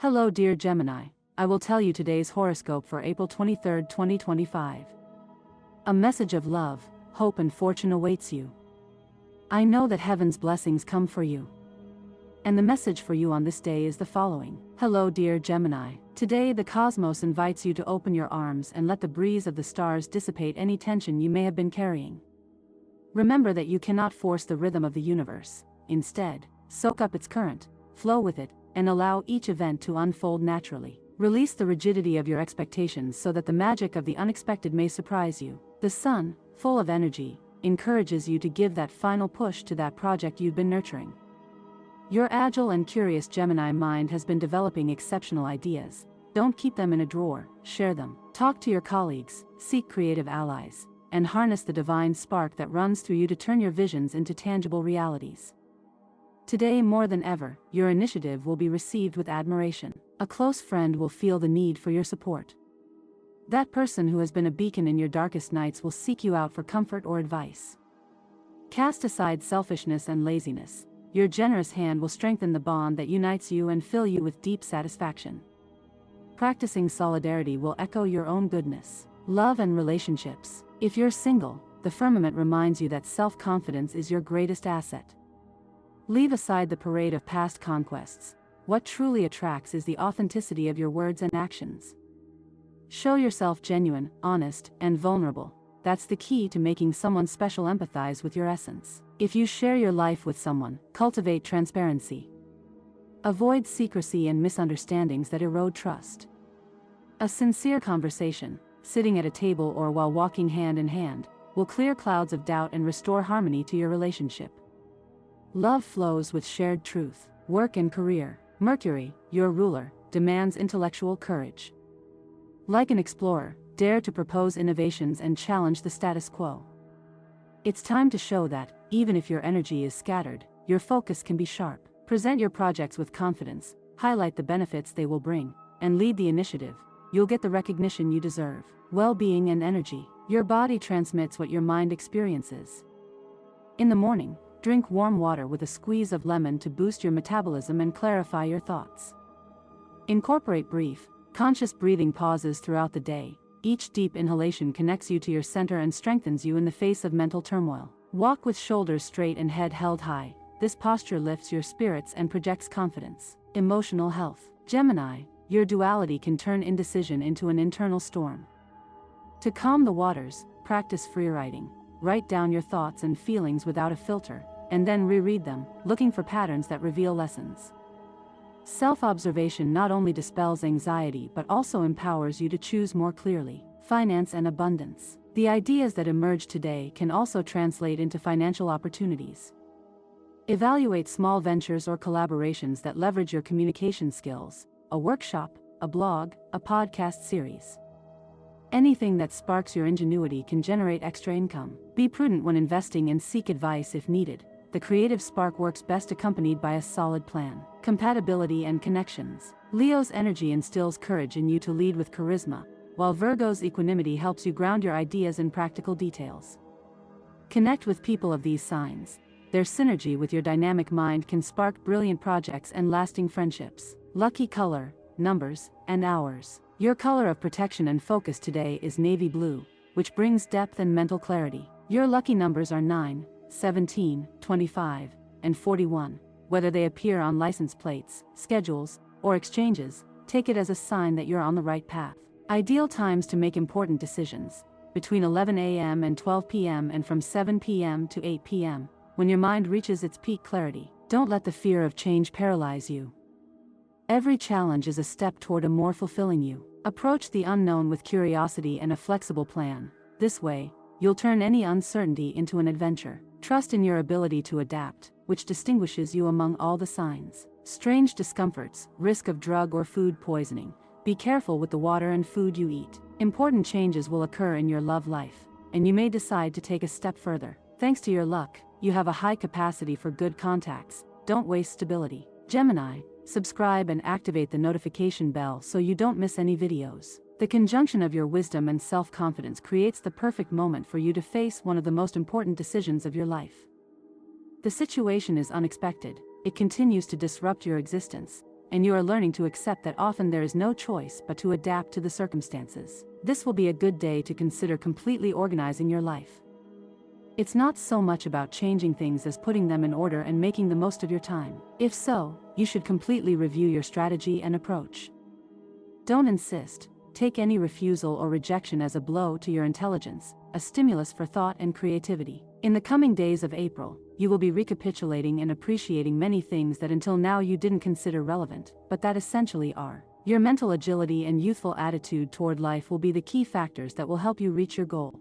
Hello dear Gemini, I will tell you today's horoscope for April 23, 2025. A message of love, hope and fortune awaits you. I know that heaven's blessings come for you. And the message for you on this day is the following. Hello dear Gemini, today the cosmos invites you to open your arms and let the breeze of the stars dissipate any tension you may have been carrying. Remember that you cannot force the rhythm of the universe. Instead, soak up its current, flow with it, and allow each event to unfold naturally. Release the rigidity of your expectations so that the magic of the unexpected may surprise you. The sun, full of energy, encourages you to give that final push to that project you've been nurturing. Your agile and curious Gemini mind has been developing exceptional ideas. Don't keep them in a drawer, share them. Talk to your colleagues, seek creative allies, and harness the divine spark that runs through you to turn your visions into tangible realities. Today more than ever, your initiative will be received with admiration. A close friend will feel the need for your support. That person who has been a beacon in your darkest nights will seek you out for comfort or advice. Cast aside selfishness and laziness. Your generous hand will strengthen the bond that unites you and fill you with deep satisfaction. Practicing solidarity will echo your own goodness. Love and relationships. If you're single, the firmament reminds you that self-confidence is your greatest asset. Leave aside the parade of past conquests. What truly attracts is the authenticity of your words and actions. Show yourself genuine, honest, and vulnerable. That's the key to making someone special empathize with your essence. If you share your life with someone, cultivate transparency. Avoid secrecy and misunderstandings that erode trust. A sincere conversation, sitting at a table or while walking hand in hand, will clear clouds of doubt and restore harmony to your relationship. Love flows with shared truth. Work and career. Mercury, your ruler, demands intellectual courage. Like an explorer, dare to propose innovations and challenge the status quo. It's time to show that, even if your energy is scattered, your focus can be sharp. Present your projects with confidence, highlight the benefits they will bring, and lead the initiative. You'll get the recognition you deserve. Well-being and energy. Your body transmits what your mind experiences. In the morning, drink warm water with a squeeze of lemon to boost your metabolism and clarify your thoughts. Incorporate brief, conscious breathing pauses throughout the day. Each deep inhalation connects you to your center and strengthens you in the face of mental turmoil. Walk with shoulders straight and head held high. This posture lifts your spirits and projects confidence. Emotional health. Gemini, your duality can turn indecision into an internal storm. To calm the waters, practice free writing. Write down your thoughts and feelings without a filter, and then reread them, looking for patterns that reveal lessons. Self-observation not only dispels anxiety but also empowers you to choose more clearly. Finance and abundance. The ideas that emerge today can also translate into financial opportunities. Evaluate small ventures or collaborations that leverage your communication skills, a workshop, a blog, a podcast series. Anything that sparks your ingenuity can generate extra income. Be prudent when investing and seek advice if needed. The creative spark works best accompanied by a solid plan. Compatibility and connections. Leo's energy instills courage in you to lead with charisma, while Virgo's equanimity helps you ground your ideas in practical details. Connect with people of these signs. Their synergy with your dynamic mind can spark brilliant projects and lasting friendships. Lucky color, numbers, and hours. Your color of protection and focus today is navy blue, which brings depth and mental clarity. Your lucky numbers are 9, 17, 25, and 41. Whether they appear on license plates, schedules, or exchanges, take it as a sign that you're on the right path. Ideal times to make important decisions: between 11 a.m. and 12 p.m. and from 7 p.m. to 8 p.m., when your mind reaches its peak clarity. Don't let the fear of change paralyze you. Every challenge is a step toward a more fulfilling you. Approach the unknown with curiosity and a flexible plan. This way, you'll turn any uncertainty into an adventure. Trust in your ability to adapt, which distinguishes you among all the signs. Strange discomforts, risk of drug or food poisoning. Be careful with the water and food you eat. Important changes will occur in your love life, and you may decide to take a step further. Thanks to your luck, you have a high capacity for good contacts. Don't waste stability. Gemini, subscribe and activate the notification bell so you don't miss any videos. The conjunction of your wisdom and self-confidence creates the perfect moment for you to face one of the most important decisions of your life. The situation is unexpected, it continues to disrupt your existence, and you are learning to accept that often there is no choice but to adapt to the circumstances. This will be a good day to consider completely organizing your life. It's not so much about changing things as putting them in order and making the most of your time. If so, you should completely review your strategy and approach. Don't insist. Take any refusal or rejection as a blow to your intelligence, a stimulus for thought and creativity. In the coming days of April, you will be recapitulating and appreciating many things that until now you didn't consider relevant, but that essentially are. Your mental agility and youthful attitude toward life will be the key factors that will help you reach your goal.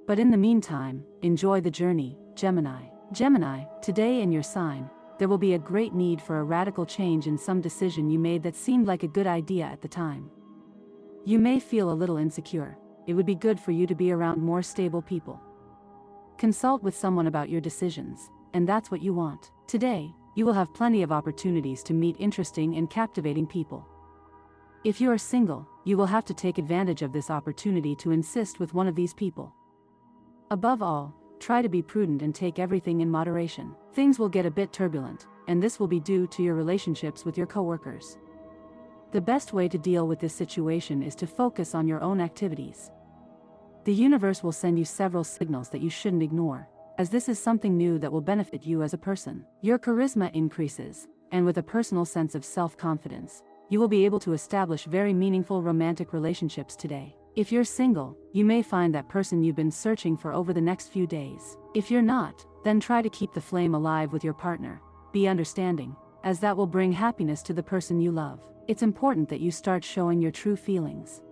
But in the meantime, enjoy the journey, Gemini. Gemini, today in your sign, there will be a great need for a radical change in some decision you made that seemed like a good idea at the time. You may feel a little insecure. It would be good for you to be around more stable people. Consult with someone about your decisions, and that's what you want. Today, you will have plenty of opportunities to meet interesting and captivating people. If you are single, you will have to take advantage of this opportunity to insist with one of these people. Above all, try to be prudent and take everything in moderation. Things will get a bit turbulent, and this will be due to your relationships with your coworkers. The best way to deal with this situation is to focus on your own activities. The universe will send you several signals that you shouldn't ignore, as this is something new that will benefit you as a person. Your charisma increases, and with a personal sense of self-confidence, you will be able to establish very meaningful romantic relationships today. If you're single, you may find that person you've been searching for over the next few days. If you're not, then try to keep the flame alive with your partner. Be understanding, as that will bring happiness to the person you love. It's important that you start showing your true feelings.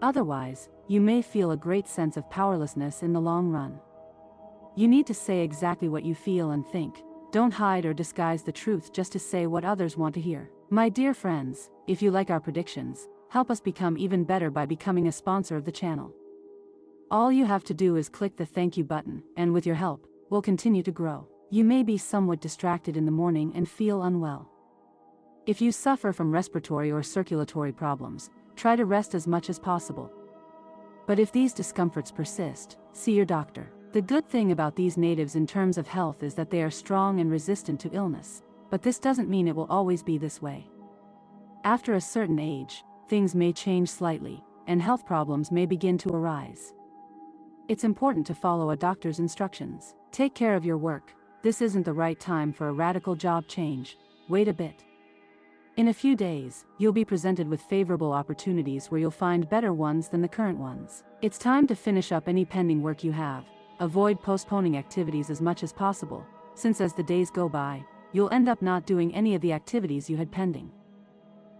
Otherwise, you may feel a great sense of powerlessness in the long run. You need to say exactly what you feel and think. Don't hide or disguise the truth just to say what others want to hear. My dear friends, if you like our predictions, help us become even better by becoming a sponsor of the channel. All you have to do is click the thank you button, and with your help, we'll continue to grow. You may be somewhat distracted in the morning and feel unwell. If you suffer from respiratory or circulatory problems, try to rest as much as possible. But if these discomforts persist, see your doctor. The good thing about these natives in terms of health is that they are strong and resistant to illness, but this doesn't mean it will always be this way. After a certain age, things may change slightly, and health problems may begin to arise. It's important to follow a doctor's instructions. Take care of your work. This isn't the right time for a radical job change. Wait a bit. In a few days, you'll be presented with favorable opportunities where you'll find better ones than the current ones. It's time to finish up any pending work you have. Avoid postponing activities as much as possible, since as the days go by, you'll end up not doing any of the activities you had pending.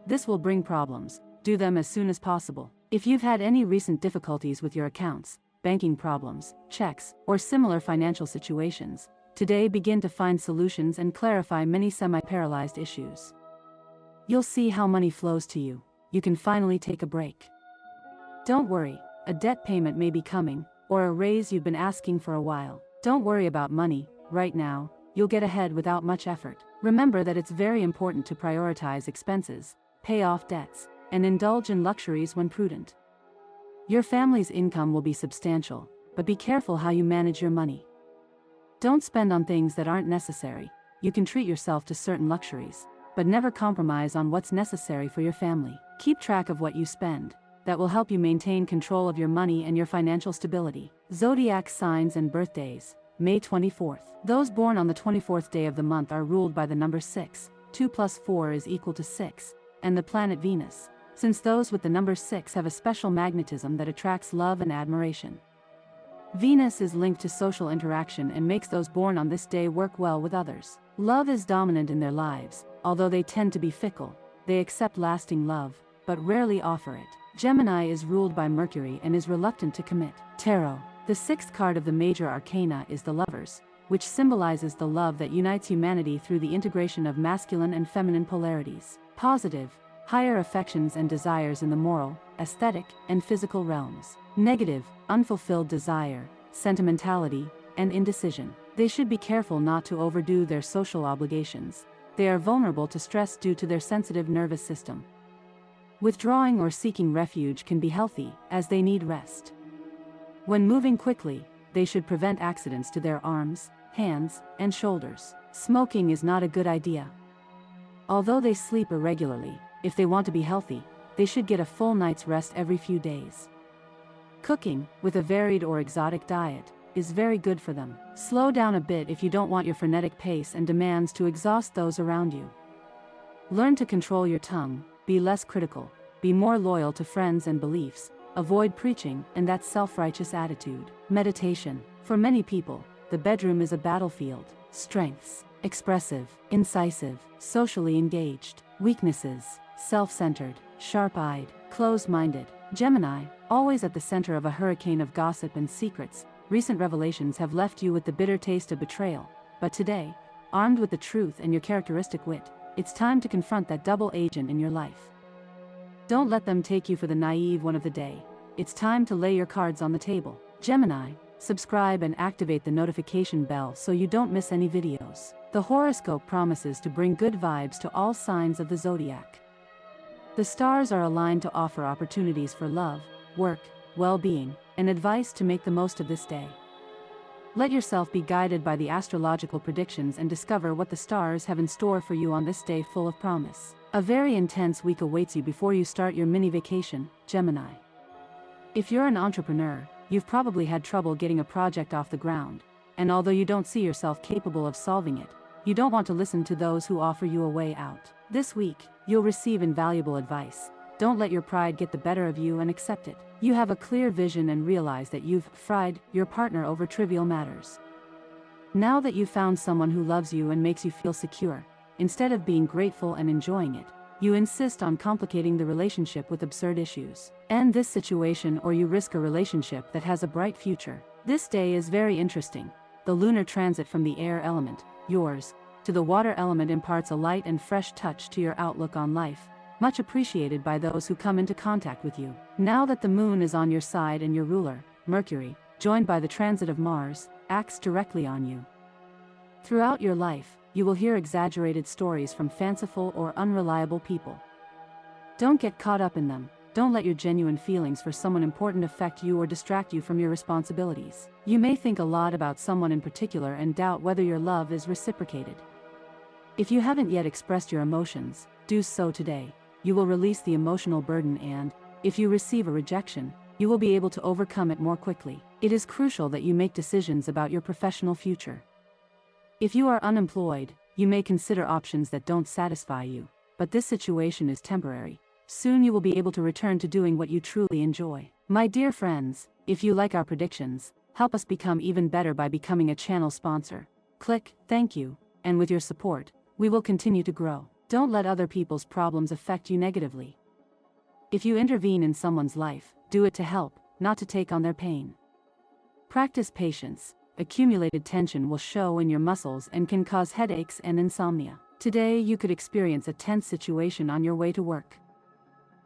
This will bring problems. Do them as soon as possible. If you've had any recent difficulties with your accounts, banking problems, checks, or similar financial situations, today begin to find solutions and clarify many semi-paralyzed issues. You'll see how money flows to you. You can finally take a break. Don't worry, a debt payment may be coming, or a raise you've been asking for a while. Don't worry about money. Right now, you'll get ahead without much effort. Remember that it's very important to prioritize expenses, pay off debts, and indulge in luxuries when prudent. Your family's income will be substantial, but be careful how you manage your money. Don't spend on things that aren't necessary. You can treat yourself to certain luxuries, but never compromise on what's necessary for your family. Keep track of what you spend. That will help you maintain control of your money and your financial stability. Zodiac signs and birthdays. May 24th. Those born on the 24th day of the month are ruled by the number 6. 2 plus 4 is equal to 6, and the planet Venus, since those with the number 6 have a special magnetism that attracts love and admiration. Venus is linked to social interaction and makes those born on this day work well with others. Love is dominant in their lives, although they tend to be fickle. They accept lasting love, but rarely offer it. Gemini is ruled by Mercury and is reluctant to commit. Tarot. The sixth card of the major arcana is the Lovers, which symbolizes the love that unites humanity through the integration of masculine and feminine polarities. Positive, higher affections and desires in the moral, aesthetic, and physical realms. Negative, unfulfilled desire, sentimentality, and indecision. They should be careful not to overdo their social obligations. They are vulnerable to stress due to their sensitive nervous system. Withdrawing or seeking refuge can be healthy, as they need rest. When moving quickly, they should prevent accidents to their arms, hands, and shoulders. Smoking is not a good idea. Although they sleep irregularly, if they want to be healthy, they should get a full night's rest every few days. Cooking, with a varied or exotic diet, is very good for them. Slow down a bit if you don't want your frenetic pace and demands to exhaust those around you. Learn to control your tongue, be less critical, be more loyal to friends and beliefs, avoid preaching and that self-righteous attitude. Meditation. For many people, the bedroom is a battlefield. Strengths: expressive, incisive, socially engaged. Weaknesses: self-centered, sharp-eyed, closed-minded. Gemini, always at the center of a hurricane of gossip and secrets, recent revelations have left you with the bitter taste of betrayal. But today, armed with the truth and your characteristic wit, it's time to confront that double agent in your life. Don't let them take you for the naive one of the day. It's time to lay your cards on the table. Gemini, subscribe and activate the notification bell so you don't miss any videos. The horoscope promises to bring good vibes to all signs of the zodiac. The stars are aligned to offer opportunities for love, work, well-being, and advice to make the most of this day. Let yourself be guided by the astrological predictions and discover what the stars have in store for you on this day full of promise. A very intense week awaits you before you start your mini vacation, Gemini. If you're an entrepreneur, you've probably had trouble getting a project off the ground, and although you don't see yourself capable of solving it, you don't want to listen to those who offer you a way out. This week, you'll receive invaluable advice. Don't let your pride get the better of you and accept it. You have a clear vision and realize that you've fried your partner over trivial matters. Now that you've found someone who loves you and makes you feel secure, instead of being grateful and enjoying it, you insist on complicating the relationship with absurd issues. End this situation or you risk a relationship that has a bright future. This day is very interesting. The lunar transit from the air element, yours, to the water element imparts a light and fresh touch to your outlook on life, much appreciated by those who come into contact with you. Now that the moon is on your side and your ruler, Mercury, joined by the transit of Mars, acts directly on you. Throughout your life, you will hear exaggerated stories from fanciful or unreliable people. Don't get caught up in them. Don't let your genuine feelings for someone important affect you or distract you from your responsibilities. You may think a lot about someone in particular and doubt whether your love is reciprocated. If you haven't yet expressed your emotions, do so today. You will release the emotional burden and, if you receive a rejection, you will be able to overcome it more quickly. It is crucial that you make decisions about your professional future. If you are unemployed, you may consider options that don't satisfy you, but this situation is temporary. Soon you will be able to return to doing what you truly enjoy. My dear friends, if you like our predictions, help us become even better by becoming a channel sponsor. Click "Thank you," and with your support, we will continue to grow. Don't let other people's problems affect you negatively. If you intervene in someone's life, do it to help, not to take on their pain. Practice patience. Accumulated tension will show in your muscles and can cause headaches and insomnia. Today you could experience a tense situation on your way to work.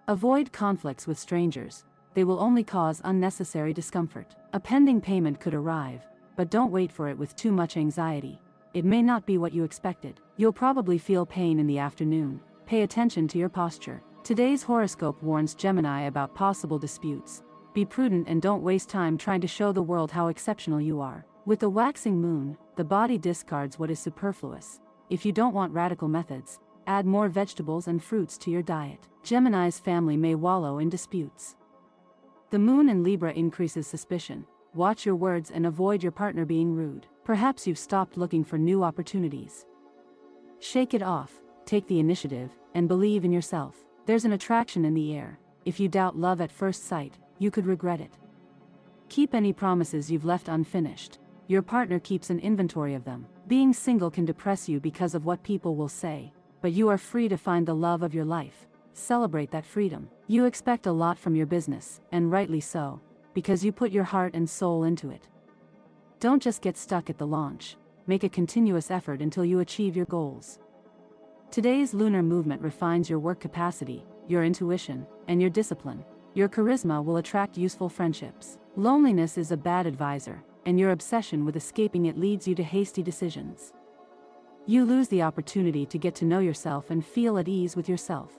Avoid conflicts with strangers. They will only cause unnecessary discomfort. A pending payment could arrive, but don't wait for it with too much anxiety. It may not be what you expected. You'll probably feel pain in the afternoon. Pay attention to your posture. Today's horoscope warns Gemini about possible disputes. Be prudent and don't waste time trying to show the world how exceptional you are. With the waxing moon, the body discards what is superfluous. If you don't want radical methods, add more vegetables and fruits to your diet. Gemini's family may wallow in disputes. The moon in Libra increases suspicion. Watch your words and avoid your partner being rude. Perhaps you've stopped looking for new opportunities. Shake it off, take the initiative, and believe in yourself. There's an attraction in the air. If you doubt love at first sight, you could regret it. Keep any promises you've left unfinished. Your partner keeps an inventory of them. Being single can depress you because of what people will say, but you are free to find the love of your life. Celebrate that freedom. You expect a lot from your business, and rightly so, because you put your heart and soul into it. Don't just get stuck at the launch. Make a continuous effort until you achieve your goals. Today's lunar movement refines your work capacity, your intuition, and your discipline. Your charisma will attract useful friendships. Loneliness is a bad advisor, and your obsession with escaping it leads you to hasty decisions. You lose the opportunity to get to know yourself and feel at ease with yourself.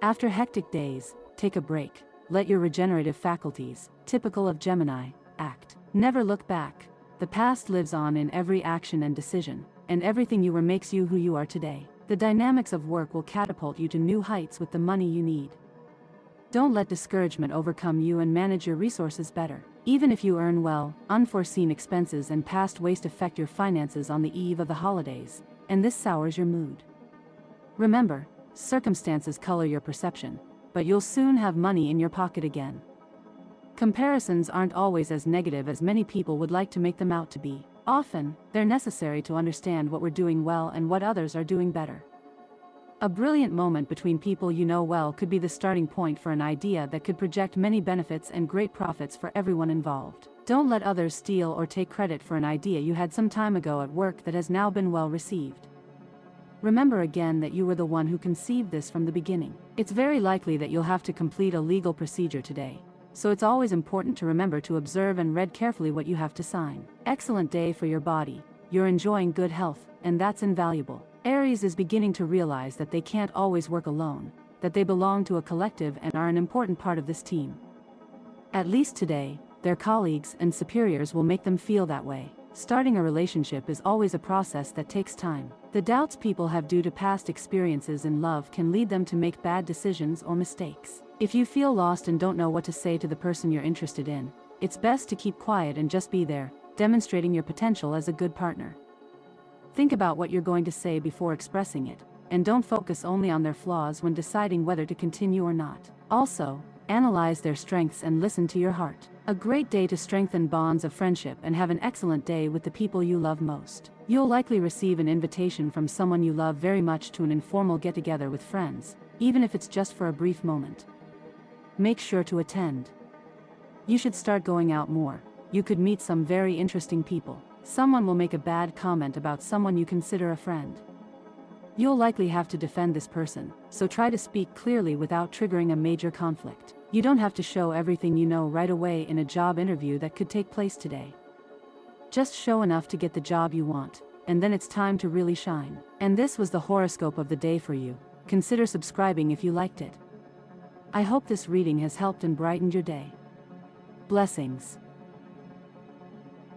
After hectic days, take a break. Let your regenerative faculties, typical of Gemini, act. Never look back. The past lives on in every action and decision, and everything you were makes you who you are today. The dynamics of work will catapult you to new heights with the money you need. Don't let discouragement overcome you and manage your resources better. Even if you earn well, unforeseen expenses and past waste affect your finances on the eve of the holidays, and this sours your mood. Remember, circumstances color your perception, but you'll soon have money in your pocket again. Comparisons aren't always as negative as many people would like to make them out to be. Often, they're necessary to understand what we're doing well and what others are doing better. A brilliant moment between people you know well could be the starting point for an idea that could project many benefits and great profits for everyone involved. Don't let others steal or take credit for an idea you had some time ago at work that has now been well received. Remember again that you were the one who conceived this from the beginning. It's very likely that you'll have to complete a legal procedure today, so it's always important to remember to observe and read carefully what you have to sign. Excellent day for your body, you're enjoying good health, and that's invaluable. Aries is beginning to realize that they can't always work alone, that they belong to a collective and are an important part of this team. At least today, their colleagues and superiors will make them feel that way. Starting a relationship is always a process that takes time. The doubts people have due to past experiences in love can lead them to make bad decisions or mistakes. If you feel lost and don't know what to say to the person you're interested in, it's best to keep quiet and just be there, demonstrating your potential as a good partner. Think about what you're going to say before expressing it, and don't focus only on their flaws when deciding whether to continue or not. Also, analyze their strengths and listen to your heart. A great day to strengthen bonds of friendship and have an excellent day with the people you love most. You'll likely receive an invitation from someone you love very much to an informal get-together with friends, even if it's just for a brief moment. Make sure to attend. You should start going out more. You could meet some very interesting people. Someone will make a bad comment about someone you consider a friend. You'll likely have to defend this person, so try to speak clearly without triggering a major conflict. You don't have to show everything you know right away in a job interview that could take place today. Just show enough to get the job you want, and then it's time to really shine. And this was the horoscope of the day for you. Consider subscribing if you liked it. I hope this reading has helped and brightened your day. Blessings.